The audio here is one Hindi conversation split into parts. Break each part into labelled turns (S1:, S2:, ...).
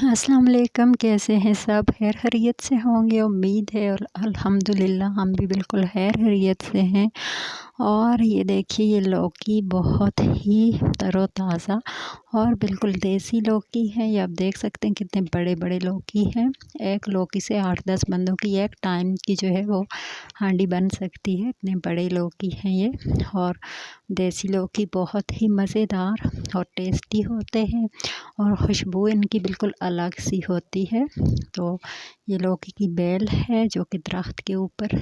S1: अस्सलाम वालेकुम। कैसे हैं सब? खैर खैरियत से होंगे उम्मीद है। और अल्हम्दुलिल्लाह हम भी बिल्कुल खैर खैरियत से हैं। और ये देखिए, ये लौकी बहुत ही तरोताज़ा और बिल्कुल देसी लौकी है। ये आप देख सकते हैं कितने बड़े बड़े लौकी हैं। एक लौकी से 8-10 बंदों की एक टाइम की जो है वो हांडी बन सकती है, इतने बड़े लौकी हैं ये। और देसी लौकी बहुत ही मज़ेदार और टेस्टी होते हैं और खुशबू इनकी बिल्कुल अलग सी होती है। तो ये लौकी की बेल है जो कि दरख्त के ऊपर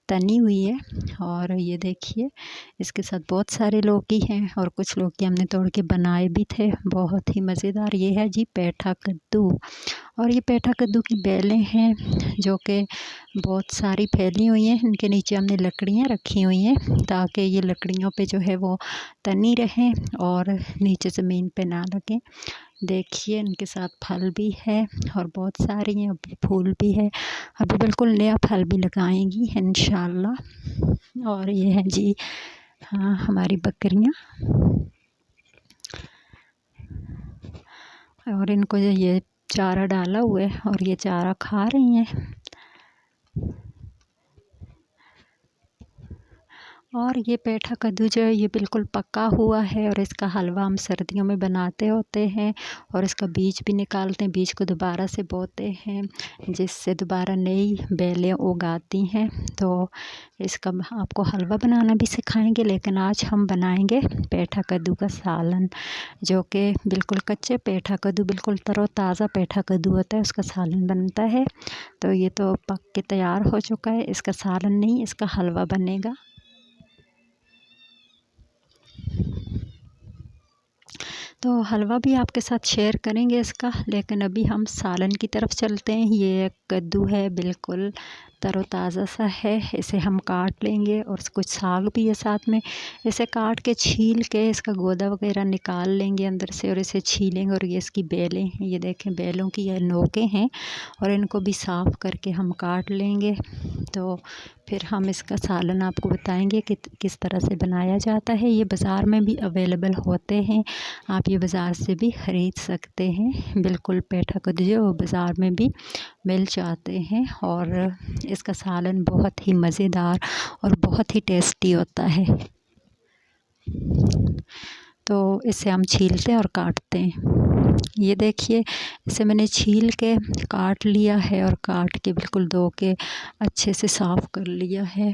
S1: तनी हुई है। और ये देखिए, इसके साथ बहुत सारे लौकी हैं और कुछ लौकी हमने तोड़ के बनाए भी थे, बहुत ही मज़ेदार। ये है जी पेठा कद्दू। और ये पेठा कद्दू की बेलें हैं जो कि बहुत सारी फैली हुई हैं। इनके नीचे हमने लकड़ियाँ रखी हुई हैं ताकि ये लकड़ियों पे जो है वो तनी रहें और नीचे ज़मीन पे ना लगें। देखिए, इनके साथ फल भी है और बहुत सारी हैं, फूल भी है। अभी बिल्कुल नया फल भी लगाएंगी इंशाल्लाह। और ये है जी, हाँ, हमारी बकरियाँ। और इनको ये चारा डाला हुआ है और ये चारा खा रही हैं। और ये पेठा कद्दू जो है ये बिल्कुल पका हुआ है और इसका हलवा हम सर्दियों में बनाते होते हैं। और इसका बीज भी निकालते हैं, बीज को दोबारा से बोते हैं जिससे दोबारा नई बेलें उगाती हैं। तो इसका आपको हलवा बनाना भी सिखाएंगे, लेकिन आज हम बनाएंगे पेठा कद्दू का सालन, जो कि बिल्कुल कच्चे पेठा कद्दू, बिल्कुल तरोताज़ा पेठा कद्दू होता है, उसका सालन बनता है। तो ये तो पक के तैयार हो चुका है, इसका सालन नहीं, इसका हलवा बनेगा। तो हलवा भी आपके साथ शेयर करेंगे इसका, लेकिन अभी हम सालन की तरफ चलते हैं। ये कद्दू है, बिल्कुल तरोताज़ा सा है। इसे हम काट लेंगे और कुछ साग भी है साथ में। इसे काट के छील के इसका गोदा वगैरह निकाल लेंगे अंदर से और इसे छीलेंगे। और ये इसकी बेलें हैं, ये देखें बेलों की ये नोकें हैं और इनको भी साफ़ करके हम काट लेंगे। तो फिर हम इसका सालन आपको बताएंगे कि किस तरह से बनाया जाता है। ये बाज़ार में भी अवेलेबल होते हैं, आप ये बाज़ार से भी ख़रीद सकते हैं। बिल्कुल पेठा कद्दू जो वो बाज़ार में भी मिल जाते हैं। और इसका सालन बहुत ही मज़ेदार और बहुत ही टेस्टी होता है। तो इसे हम छीलते हैं और काटते हैं। ये देखिए, इसे मैंने छील के काट लिया है और काट के बिल्कुल धो के अच्छे से साफ़ कर लिया है।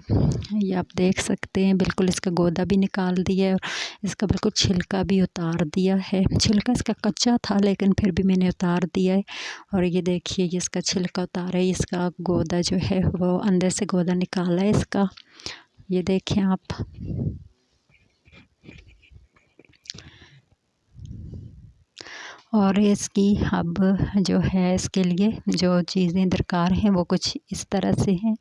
S1: ये आप देख सकते हैं, बिल्कुल इसका गोदा भी निकाल दिया है और इसका बिल्कुल छिलका भी उतार दिया है। छिलका इसका कच्चा था लेकिन फिर भी मैंने उतार दिया है। और ये देखिए, ये इसका छिलका उतारा है, इसका गोदा जो है वो अंदर से गोदा निकाला है इसका। ये देखें आप। और इसकी अब जो है, इसके लिए जो चीज़ें दरकार हैं वो कुछ इस तरह से हैं।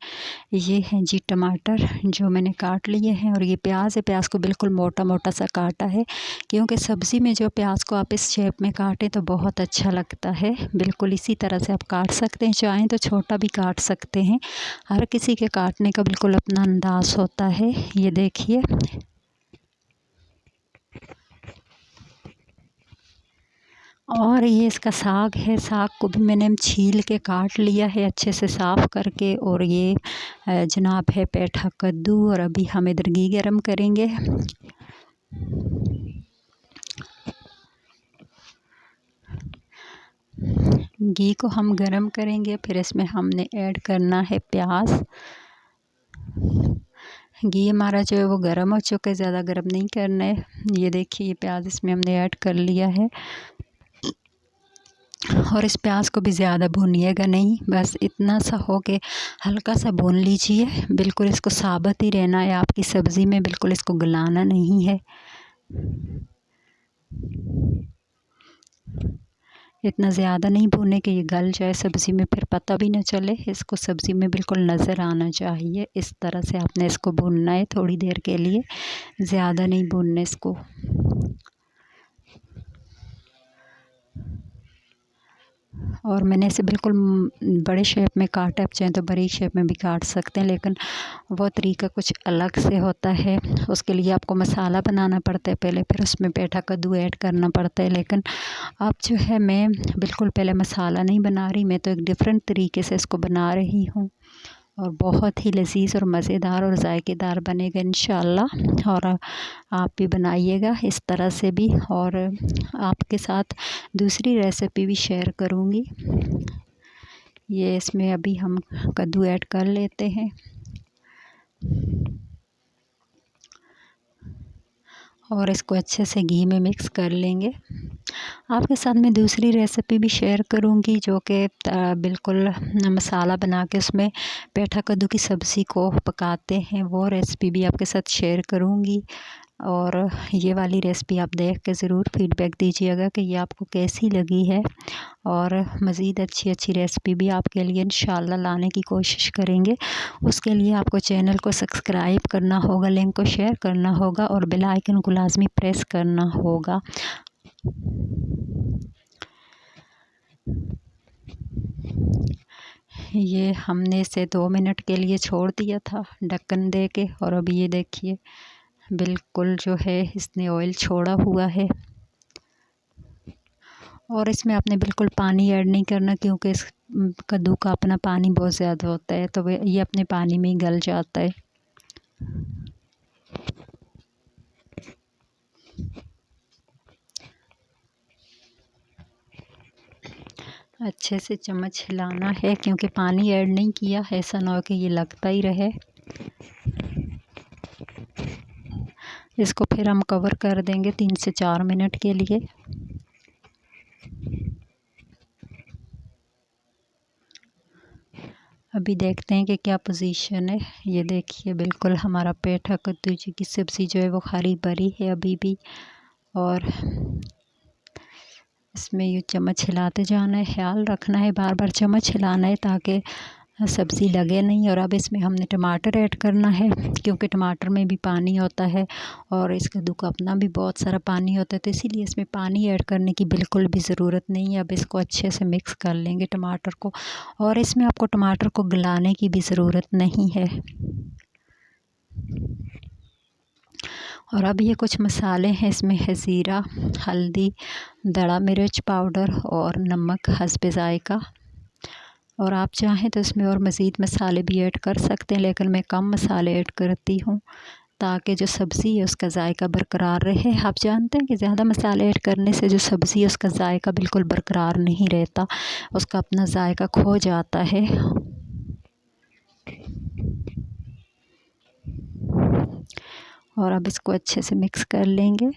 S1: ये हैं जी टमाटर जो मैंने काट लिए हैं, और ये प्याज है। प्याज को बिल्कुल मोटा मोटा सा काटा है, क्योंकि सब्ज़ी में जो प्याज को आप इस शेप में काटें तो बहुत अच्छा लगता है। बिल्कुल इसी तरह से आप काट सकते हैं, चाहें तो छोटा भी काट सकते हैं। हर किसी के काटने का बिल्कुल अपना अंदाज़ होता है। ये देखिए, और ये इसका साग है। साग को भी मैंने छील के काट लिया है अच्छे से साफ़ करके। और ये जनाब है पेठा कद्दू। और अभी हम इधर घी गरम करेंगे। घी को हम गरम करेंगे, फिर इसमें हमने ऐड करना है प्याज। घी हमारा जो है वो गरम हो चुका है, ज़्यादा गरम नहीं करना है। ये देखिए, ये प्याज इसमें हमने ऐड कर लिया है। और इस प्याज को भी ज़्यादा भूनिएगा नहीं, बस इतना सा हो के हल्का सा भून लीजिए। बिल्कुल इसको साबुत ही रहना है आपकी सब्ज़ी में, बिल्कुल इसको गलाना नहीं है। इतना ज़्यादा नहीं भूने कि ये गल जाए सब्ज़ी में, फिर पता भी ना चले। इसको सब्ज़ी में बिल्कुल नज़र आना चाहिए, इस तरह से आपने इसको भूनना है थोड़ी देर के लिए, ज़्यादा नहीं भूनना इसको। और मैंने इसे बिल्कुल बड़े शेप में काटा। आप चाहें तो बड़ी शेप में भी काट सकते हैं, लेकिन वो तरीका कुछ अलग से होता है। उसके लिए आपको मसाला बनाना पड़ता है पहले, फिर उसमें पेठा कद्दू ऐड करना पड़ता है। लेकिन अब जो है मैं बिल्कुल पहले मसाला नहीं बना रही, मैं तो एक डिफरेंट तरीके से इसको बना रही हूँ और बहुत ही लजीज और मज़ेदार और जायकेदार बनेगा इंशाल्लाह। और आप भी बनाइएगा इस तरह से भी। और आपके साथ दूसरी रेसिपी भी शेयर करूँगी। ये इसमें अभी हम कद्दू ऐड कर लेते हैं और इसको अच्छे से घी में मिक्स कर लेंगे। आपके साथ मैं दूसरी रेसिपी भी शेयर करूंगी, जो कि बिल्कुल मसाला बना के उसमें पेठा कद्दू की सब्ज़ी को पकाते हैं। वो रेसिपी भी आपके साथ शेयर करूंगी। और ये वाली रेसिपी आप देख के ज़रूर फीडबैक दीजिएगा कि ये आपको कैसी लगी है। और मज़ीद अच्छी अच्छी रेसिपी भी आपके लिए इंशाल्लाह लाने की कोशिश करेंगे। उसके लिए आपको चैनल को सब्सक्राइब करना होगा, लिंक को शेयर करना होगा और बेल आइकन को लाजमी प्रेस करना होगा। ये हमने इसे 2 मिनट के लिए छोड़ दिया था ढक्कन दे के, और अभी ये देखिए बिल्कुल जो है इसने ऑयल छोड़ा हुआ है। और इसमें आपने बिल्कुल पानी ऐड नहीं करना, क्योंकि इस कद्दू का अपना पानी बहुत ज़्यादा होता है, तो ये अपने पानी में ही गल जाता है। अच्छे से चम्मच हिलाना है, क्योंकि पानी ऐड नहीं किया है, ऐसा ना हो कि ये लगता ही रहे। इसको फिर हम कवर कर देंगे 3 से 4 मिनट के लिए। अभी देखते हैं कि क्या पोजीशन है। ये देखिए बिल्कुल हमारा पेठा कद्दू जी की सब्ज़ी जो है वो हरी भरी है अभी भी। और इसमें ये चम्मच हिलाते जाना है, ख्याल रखना है, बार बार चम्मच हिलाना है ताकि सब्ज़ी लगे नहीं। और अब इसमें हमने टमाटर ऐड करना है, क्योंकि टमाटर में भी पानी होता है और इस कद्दू का अपना भी बहुत सारा पानी होता है, तो इसीलिए इसमें पानी ऐड करने की बिल्कुल भी ज़रूरत नहीं है। अब इसको अच्छे से मिक्स कर लेंगे टमाटर को, और इसमें आपको टमाटर को गलाने की भी ज़रूरत नहीं है। और अब ये कुछ मसाले हैं, इसमें है ज़ीरा, हल्दी, दड़ा मिर्च पाउडर और नमक हस्बे ज़ायका। और आप चाहें तो इसमें और मज़ीद मसाले भी ऐड कर सकते हैं, लेकिन मैं कम मसाले ऐड करती हूँ ताकि जो सब्ज़ी है उसका ज़ायका बरकरार रहे। आप जानते हैं कि ज़्यादा मसाले ऐड करने से जो सब्ज़ी है उसका ज़ायका बिल्कुल बरकरार नहीं रहता, उसका अपना ज़ायका खो जाता है। और अब इसको अच्छे से मिक्स कर लेंगे।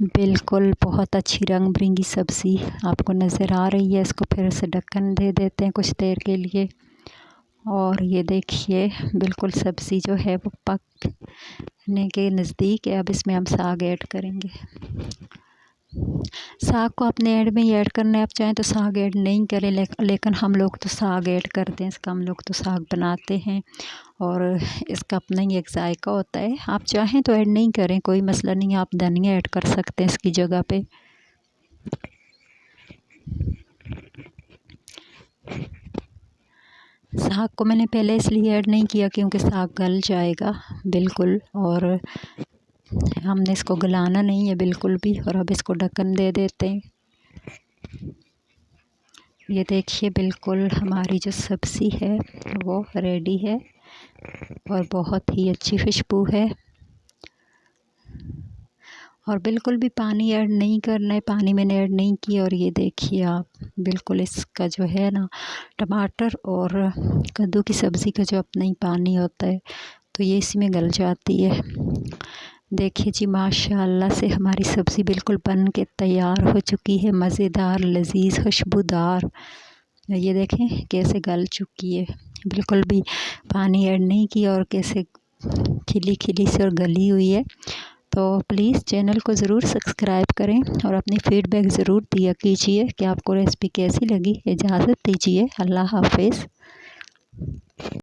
S1: बिल्कुल बहुत अच्छी रंग बिरंगी सब्ज़ी आपको नज़र आ रही है। इसको फिर से ढक्कन दे देते हैं कुछ देर के लिए। और ये देखिए बिल्कुल सब्ज़ी जो है वो पकने के नज़दीक है। अब इसमें हम साग ऐड करेंगे। साग को अपने ऐड में ही ऐड करना है, आप चाहें तो साग ऐड नहीं करें, लेकिन हम लोग तो साग ऐड करते हैं, इसका हम लोग तो साग बनाते हैं और इसका अपना ही एक जायका होता है। आप चाहें तो ऐड नहीं करें, कोई मसला नहीं, आप धनिया ऐड कर सकते हैं इसकी जगह पे। साग को मैंने पहले इसलिए ऐड नहीं किया क्योंकि साग गल जाएगा बिल्कुल, और हमने इसको गलाना नहीं है बिल्कुल भी। और अब इसको ढक्कन दे देते हैं। ये देखिए बिल्कुल हमारी जो सब्ज़ी है वो रेडी है और बहुत ही अच्छी खुशबू है। और बिल्कुल भी पानी ऐड नहीं करना है, पानी मैंने ऐड नहीं किया। और ये देखिए आप बिल्कुल इसका जो है ना, टमाटर और कद्दू की सब्ज़ी का जो अपना ही पानी होता है तो ये इसी में गल जाती है। देखिए जी माशाल्लाह से हमारी सब्ज़ी बिल्कुल बन के तैयार हो चुकी है, मज़ेदार लजीज खुशबूदार। ये देखें कैसे गल चुकी है, बिल्कुल भी पानी ऐड नहीं किया और कैसे खिली खिली से और गली हुई है। तो प्लीज़ चैनल को ज़रूर सब्सक्राइब करें और अपनी फ़ीडबैक ज़रूर दिया कीजिए कि आपको रेसिपी कैसी लगी। इजाज़त दीजिए, अल्लाह हाफ़िज़।